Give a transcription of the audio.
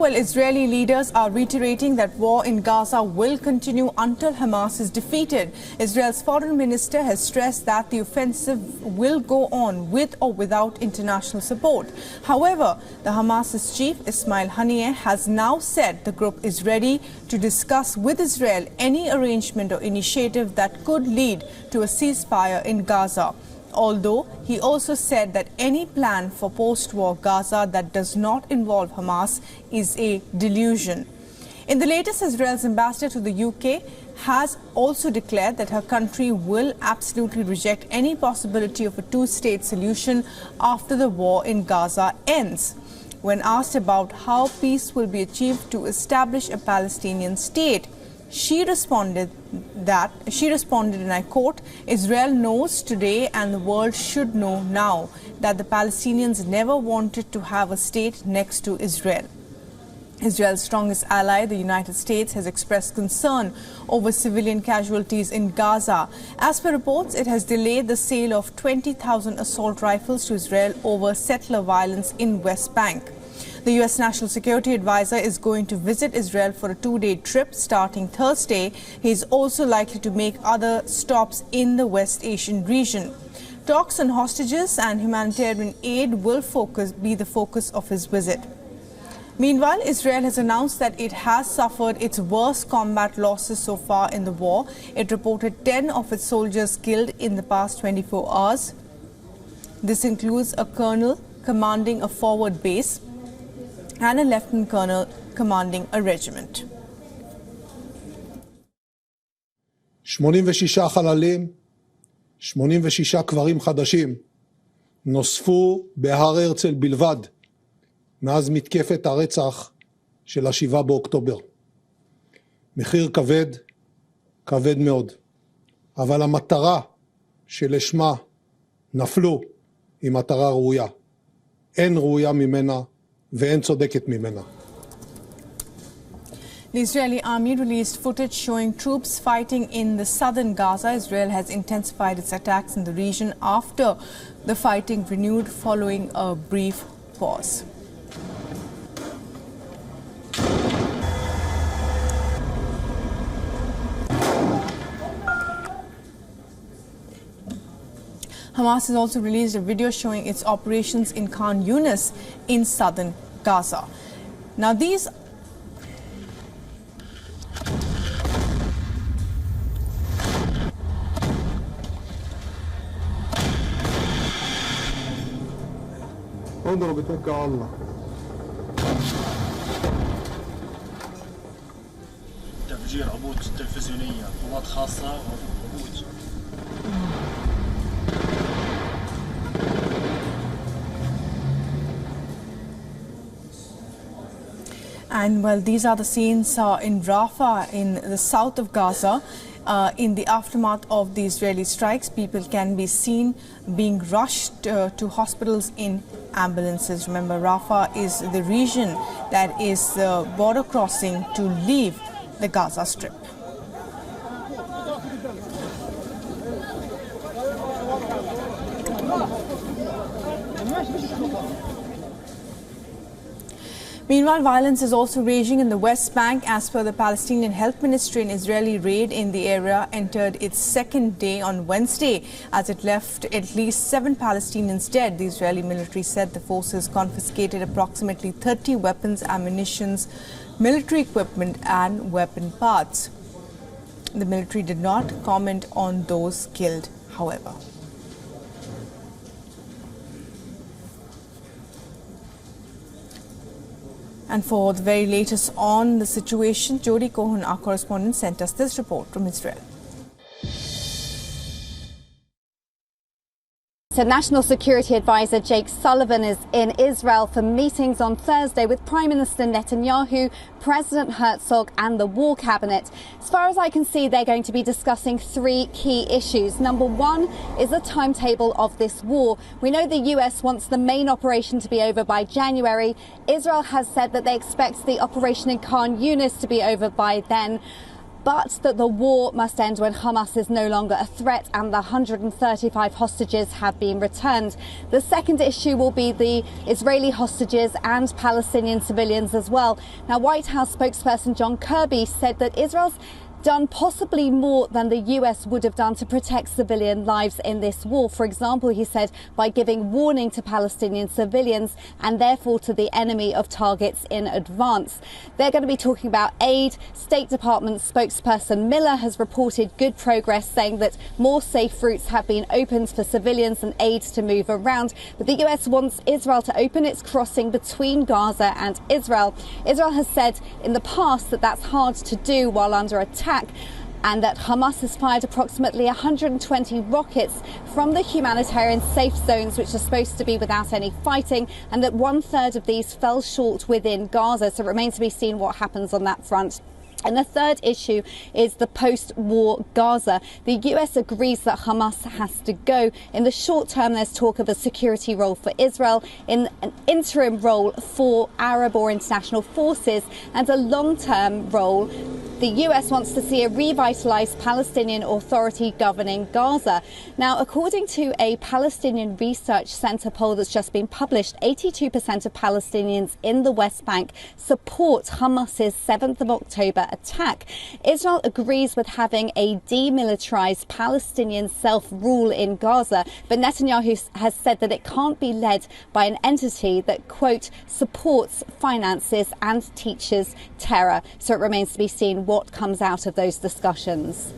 Well, Israeli leaders are reiterating that war in Gaza will continue until Hamas is defeated. Israel's foreign minister has stressed that the offensive will go on with or without international support. However, the Hamas chief, Ismail Haniyeh, has now said the group is ready to discuss with Israel any arrangement or initiative that could lead to a ceasefire in Gaza. Although he also said that any plan for post-war Gaza that does not involve Hamas is a delusion. In the latest, Israel's ambassador to the UK has also declared that her country will absolutely reject any possibility of a two-state solution after the war in Gaza ends. When asked about how peace will be achieved to establish a Palestinian state, she responded, and I quote, "Israel knows today and the world should know now that the Palestinians never wanted to have a state next to Israel." Israel's strongest ally, the United States, has expressed concern over civilian casualties in Gaza. As per reports, it has delayed the sale of 20,000 assault rifles to Israel over settler violence in West Bank. The U.S. National Security Advisor is going to visit Israel for a two-day trip starting Thursday. He is also likely to make other stops in the West Asian region. Talks on hostages and humanitarian aid will be the focus of his visit. Meanwhile, Israel has announced that it has suffered its worst combat losses so far in the war. It reported 10 of its soldiers killed in the past 24 hours. This includes a colonel commanding a forward base and a lieutenant colonel commanding a regiment. 86 חללים, 86 קברים חדשים נוספו בהר הרצל בלבד מאז מתקפת הרצח של ה-7 באוקטובר. מחיר כבד, כבד מאוד. אבל המטרה שלשמה נפלו היא מטרה ראויה. אין ראויה ממנה ואין צודקת ממנה. The Israeli army released footage showing troops fighting in the southern Gaza. Israel has intensified its attacks in the region after the fighting renewed following a brief pause. Hamas has also released a video showing its operations in Khan Yunis in southern Gaza. Now these تفجير عبود تلفزيونية قوات خاصة وعبود. And well, these are the scenes in Rafah in the south of Gaza. In the aftermath of the Israeli strikes, people can be seen being rushed to hospitals in ambulances. Remember, Rafah is the region that is the border crossing to leave the Gaza Strip. Meanwhile, violence is also raging in the West Bank. As per the Palestinian Health Ministry, an Israeli raid in the area entered its second day on Wednesday as it left at least 7 Palestinians dead. The Israeli military said the forces confiscated approximately 30 weapons, ammunition, military equipment and weapon parts. The military did not comment on those killed, however. And for the very latest on the situation, Jody Cohen, our correspondent, sent us this report from Israel. So National Security Advisor Jake Sullivan is in Israel for meetings on Thursday with Prime Minister Netanyahu, President Herzog and the War Cabinet. As far as I can see, they're going to be discussing 3 key issues. Number 1 is the timetable of this war. We know the US wants the main operation to be over by January. Israel has said that they expect the operation in Khan Yunis to be over by then. but that the war must end when Hamas is no longer a threat and the 135 hostages have been returned. The second issue will be the Israeli hostages and Palestinian civilians as well. Now, White House spokesperson John Kirby said that Israel's done possibly more than the US would have done to protect civilian lives in this war. For example, he said, by giving warning to Palestinian civilians and therefore to the enemy of targets in advance. They're going to be talking about aid. State Department spokesperson Miller has reported good progress, saying that more safe routes have been opened for civilians and aid to move around. But the US wants Israel to open its crossing between Gaza and Israel. Israel has said in the past that that's hard to do while under attack, and that Hamas has fired approximately 120 rockets from the humanitarian safe zones, which are supposed to be without any fighting, and that 1/3 of these fell short within Gaza. So it remains to be seen what happens on that front. And the third issue is the post-war Gaza. The US agrees that Hamas has to go. In the short term, there's talk of a security role for Israel, in an interim role for Arab or international forces, and a long-term role. The US wants to see a revitalized Palestinian Authority governing Gaza. Now, according to a Palestinian Research Center poll that's just been published, 82% of Palestinians in the West Bank support Hamas's 7th of October attack. Israel agrees with having a demilitarized Palestinian self-rule in Gaza, but Netanyahu has said that it can't be led by an entity that, quote, supports, finances and teaches terror. So it remains to be seen what comes out of those discussions.